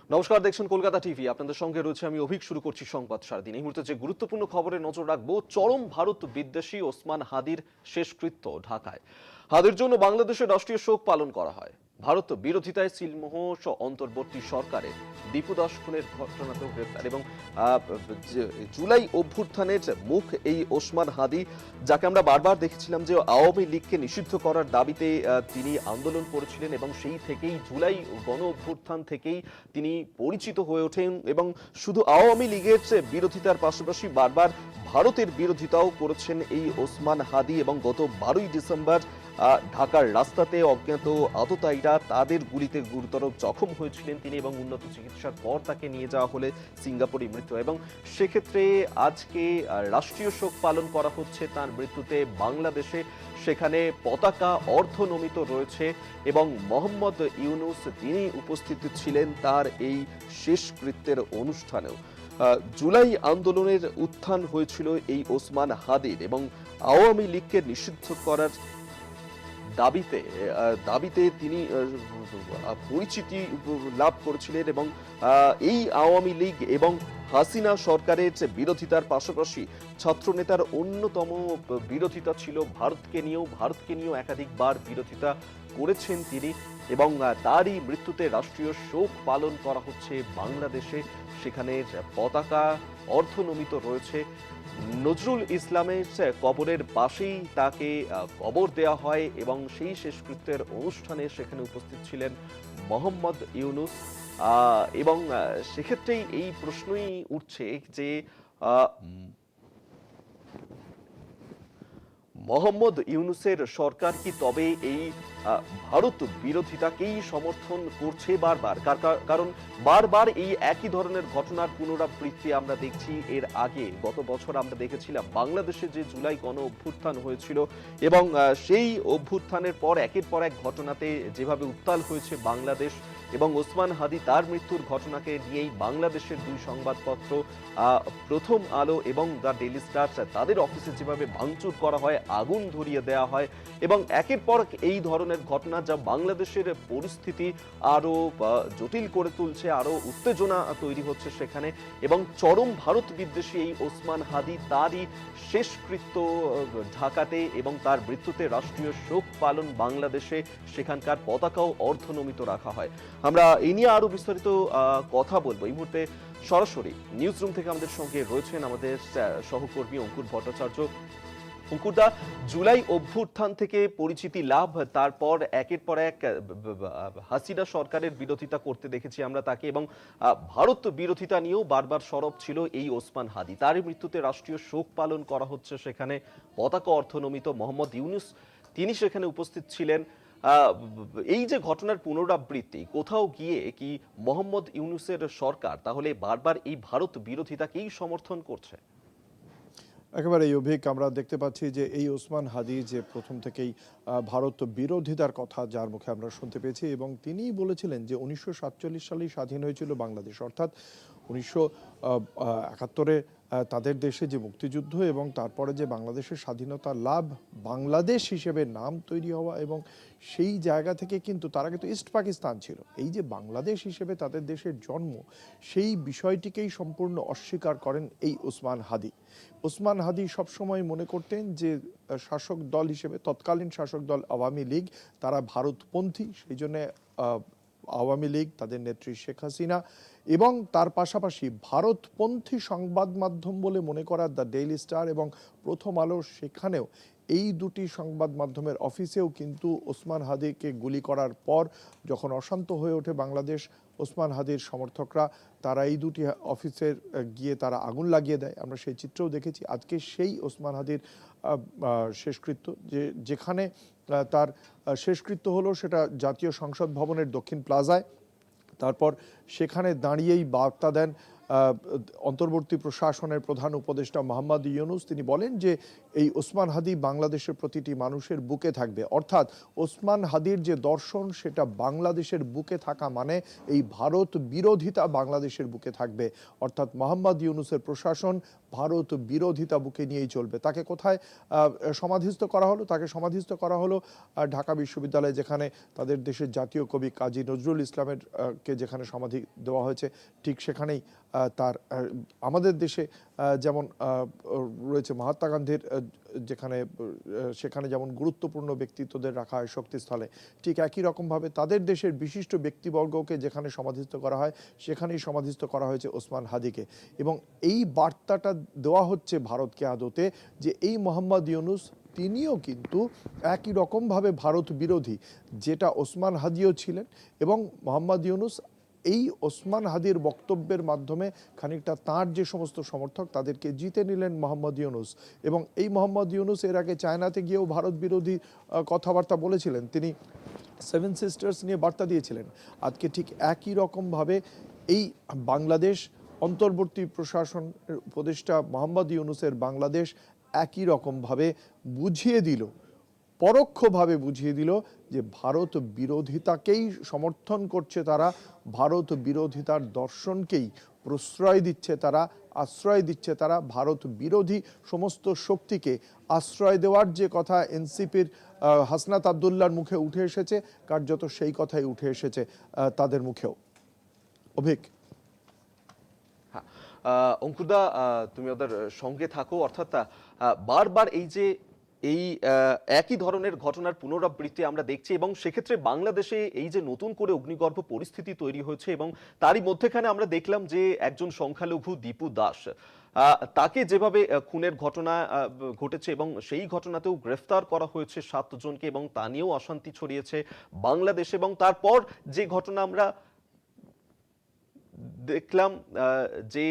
নমস্কার, দেখছেন কলকাতা টিভি। আপনাদের সঙ্গে রয়েছে আমি অভিক। শুরু করছি সংবাদ সারাদিন। এই মুহূর্তে যে গুরুত্বপূর্ণ খবরে নজর রাখবো, চরম ভারত বিদ্বেষী ওসমান হাদির শেষকৃত্য ঢাকায়। হাদির জন্য বাংলাদেশের রাষ্ট্রীয় শোক পালন করা হয়। ভারত বিরোধিতায় সিলমোহর অন্তর্বর্তী সরকারের দীপু দাস খুনের ঘটনাতেও গ্রেফতার এবং জুলাই অভ্যুত্থানের মুখ এই ওসমান হাদি, যাকে আমরা বারবার দেখেছিলাম যে আওয়ামী লীগকে নিষিদ্ধ করার দাবিতে তিনি আন্দোলন করেছিলেন এবং সেই থেকেই জুলাই গণ অভ্যুত্থান থেকেই তিনি পরিচিত হয়ে ওঠেন এবং শুধু আওয়ামী লীগের বিরোধিতার পাশাপাশি বারবার ভারতের বিরোধিতাও করেছেন এই ওসমান হাদি। এবং গত 12ই ডিসেম্বর ঢাকার রাস্তাতে অজ্ঞাত আততায়ীরা তাদের গুলিতে গুরুতর জখম হয়েছিলেন তিনি এবং উন্নত চিকিৎসার পর তাকে নিয়ে যাওয়া হলে সিঙ্গাপুরে মৃত্যু। এবং সেক্ষেত্রে আজকে রাষ্ট্রীয় শোক পালন করা হচ্ছে তার মৃত্যুতে বাংলাদেশে। সেখানে পতাকা অর্ধনমিত রয়েছে এবং মোহাম্মদ ইউনূস তিনি উপস্থিত ছিলেন তার এই শেষকৃত্যের অনুষ্ঠানেও। জুলাই আন্দোলনের উত্থান হয়েছিল এই ওসমান হাদির এবং আওয়ামী লীগকে নিষিদ্ধ করার দাবিতে তিনি পরিচিতি লাভ করেছিলেন এবং এই আওয়ামী লীগ এবং হাসিনা সরকারের বিরোধিতার পাশাপাশি ছাত্রনেতার অন্যতম বিরোধিতা ছিল ভারতকে নিয়েও একাধিকবার বিরোধিতা করেছেন তিনি এবং তারই মৃত্যুতে রাষ্ট্রীয় শোক পালন করা হচ্ছে বাংলাদেশে। সেখানে পতাকা অর্ধনমিত রয়েছে। নজরুল ইসলামের কবরের পাশেই তাকে কবর দেওয়া হয় এবং সেই শেষকৃত্যের অনুষ্ঠানে সেখানে উপস্থিত ছিলেন মোহাম্মদ ইউনূস। এবং সেক্ষেত্রেই এই প্রশ্নই উঠছে যে মোহাম্মদ ইউনূসের সরকার কি তবে এই ভারত বিরোধিতাকেই সমর্থন করছে বারবার? কারণ বারবার এই একই ধরনের ঘটনার পুনরাবৃত্তি আমরা দেখছি। এর আগে গত বছর আমরা দেখেছিলাম বাংলাদেশে যে জুলাই গণ অভ্যুত্থান হয়েছিল এবং সেই অভ্যুত্থানের পর একের পর এক ঘটনাতে যেভাবে উত্তাল হয়েছে বাংলাদেশ এবং ওসমান হাদি তার মৃত্যুর ঘটনাকে নিয়েই বাংলাদেশের দুই সংবাদপত্র প্রথম আলো এবং দ্য ডেইলি স্টার তাদের অফিসে যেভাবে ভাঙচুর করা হয়, আগুন ধরিয়ে দেওয়া হয় এবং একের পর এই ধরনের ঘটনা যা বাংলাদেশের পরিস্থিতি আরো জটিল করে তুলছে, আরো উত্তেজনা তৈরি হচ্ছে সেখানে। এবং চরম ভারত বিদ্বেষী এই ওসমান হাদি তারই শেষকৃত্য ঢাকাতে এবং তার মৃত্যুতে রাষ্ট্রীয় শোক পালন বাংলাদেশে, সেখানকার পতাকাও অর্ধনমিত রাখা হয়। আমরা এই নিয়ে আরো বিস্তারিত কথা বলবো। এই মুহূর্তে সরাসরি নিউজ রুম থেকে আমাদের সঙ্গে রয়েছেন আমাদের সহকর্মী অঙ্কুর ভট্টাচার্য। অঙ্কুরদা, জুলাই অভ্যুত্থান থেকে পরিচিতি লাভ, তারপর একের পর এক হাসিনা সরকারের বিরোধিতা করতে দেখেছি আমরা তাকে এবং ভারত বিরোধিতা নিয়েও বারবার সরব ছিল এই ওসমান হাদি। তারই মৃত্যুতে রাষ্ট্রীয় শোক পালন করা হচ্ছে সেখানে। পতাকা অর্ধনমিত মোহাম্মদ ইউনূস তিনি সেখানে উপস্থিত ছিলেন। এই যে ঘটনার পুনরাবৃত্তি, কোথাও গিয়ে কি মোহাম্মদ ইউনূসের সরকার তাহলে বারবার এই ভারত বিরোধিতাকেই সমর্থন করছে? একেবারে অভিক, আমরা দেখতে পাচ্ছি যে এই ওসমান হাদি যে প্রথম থেকেই ভারত বিরোধিতার কথা যার মুখে আমরা শুনতে পেয়েছি এবং তিনিই বলেছিলেন যে 1947 সালেই স্বাধীন হয়েছিল বাংলাদেশ, অর্থাৎ 1971-এ তাদের দেশে যে মুক্তিযুদ্ধ এবং তারপরে যে বাংলাদেশের স্বাধীনতা লাভ, বাংলাদেশ হিসেবে নাম তৈরি হওয়া এবং সেই জায়গা থেকে কিন্তু তারা কিন্তু ইস্ট পাকিস্তান ছিল, এই যে বাংলাদেশ হিসেবে তাদের দেশের জন্ম, সেই বিষয়টিকেই সম্পূর্ণ অস্বীকার করেন এই ওসমান হাদি। ওসমান হাদি সবসময় মনে করতেন যে শাসক দল হিসেবে তৎকালীন শাসক দল আওয়ামী লীগ তারা ভারতপন্থী, সেই জন্যে আওয়ামী লীগ, তাদের নেত্রী শেখ হাসিনা এবং তার পাশাপাশি ভারতপন্থী সংবাদ মাধ্যম বলে মনে করা দ্য ডেইলি স্টার এবং প্রথম আলো, সেখানেও এই দুটি সংবাদ মাধ্যমের অফিসেও কিন্তু ওসমান হাদিকে গুলি করার পর যখন অশান্ত হয়ে ওঠে বাংলাদেশ, ওসমান হাদির সমর্থকরা তারা এই দুটি অফিসের গিয়ে তারা আগুন লাগিয়ে দেয়। আমরা সেই চিত্রও দেখেছি। আজকে সেই ওসমান হাদির শেষকৃত্য যেখানে তার শেষকৃত্য হলো সেটা জাতীয় সংসদ ভবনের দক্ষিণ প্লাজায়। তারপর সেখানে দাঁড়িয়েই বার্তা দেন অন্তর্বর্তী প্রশাসনের প্রধান উপদেষ্টা মোহাম্মদ ইউনূস। তিনি বলেন যে এই ওসমান হাদি বাংলাদেশের প্রতিটি মানুষের বুকে থাকবে, অর্থাৎ ওসমান হাদির যে দর্শন সেটা বাংলাদেশের বুকে থাকা মানে এই ভারত বিরোধিতা বাংলাদেশের বুকে থাকবে, অর্থাৎ মোহাম্মদ ইউনূসের প্রশাসন ভারত বিরোধিতা বুকে নিয়েই চলবে। তাকে কোথায় সমাধিস্থ করা হলো? তাকে সমাধিস্থ করা হলো ঢাকা বিশ্ববিদ্যালয়ে, যেখানে তাদের দেশের জাতীয় কবি কাজী নজরুল ইসলামের কে যেখানে সমাধি দেওয়া হয়েছে, ঠিক সেখানেই তার আমাদের দেশে যেমন রয়েছে মহাত্মা গান্ধীর যেখানে সেখানে যেমন গুরুত্বপূর্ণ ব্যক্তিত্বদের রাখা হয় শক্তিস্থলে, ঠিক একই রকমভাবে তাদের দেশের বিশিষ্ট ব্যক্তিবর্গকে যেখানে সমাধিস্থ করা হয় সেখানেই সমাধিস্থ করা হয়েছে ওসমান হাদিকে। এবং এই বার্তাটা দেওয়া হচ্ছে ভারতকে আদতে যে এই মোহাম্মদ ইউনূস তিনিও কিন্তু একই রকমভাবে ভারত বিরোধী, যেটা ওসমান হাদিও ছিলেন। এবং মোহাম্মদ ইউনূস এই ওসমান হাদির বক্তব্যের মাধ্যমে খানিকটা তার যে সমস্ত সমর্থক তাদেরকে জিতে নিলেন মোহাম্মদ ইউনূস। এবং এই মোহাম্মদ ইউনূস এর আগে চায়নাতে গিয়েও ভারত বিরোধী কথাবার্তা বলেছিলেন, তিনি সেভেন সিস্টার্স নিয়ে বার্তা দিয়েছিলেন। আজকে ঠিক একই রকমভাবে এই বাংলাদেশ অন্তর্বর্তী প্রশাসন উপদেষ্টা মোহাম্মদ ইউনূসের বাংলাদেশ একই রকমভাবে বুঝিয়ে দিল, পরোক্ষভাবে বুঝিয়ে দিল যে ভারত বিরোধিতাকেই সমর্থন করছে তারা, ভারত বিরোধিতার দর্শনকেই প্রশ্রয় দিচ্ছে তারা, আশ্রয় দিচ্ছে তারা। ভারত বিরোধী সমস্ত শক্তিকে আশ্রয় দেওয়ার যে কথা এনসিপির হাসনাত আবদুল্লাহর মুখে উঠে এসেছে, কার্যত সেই কথাই উঠে এসেছে তাদের মুখেও। অভিক। হ্যাঁ, অঙ্কুরদা, তুমি ওদের সঙ্গে থাকো। অর্থাৎ বারবার এই একই ধরনের ঘটনার পুনরাবৃত্তি আমরা দেখছি, এবং সেক্ষেত্রে বাংলাদেশে এই যে নতুন করে অগ্নিগর্ভ পরিস্থিতি তৈরি হয়েছে, এবং তারই মধ্যেখানে আমরা দেখলাম যে একজন সংখ্যালঘু দীপু দাস, তাকে যেভাবে খুনের ঘটনা ঘটেছে এবং সেই ঘটনাতেও গ্রেফতার করা হয়েছে 7 জনকে, এবং তা নিয়েও অশান্তি ছড়িয়েছে বাংলাদেশে। এবং তারপর যে ঘটনা আমরা দেখলাম যে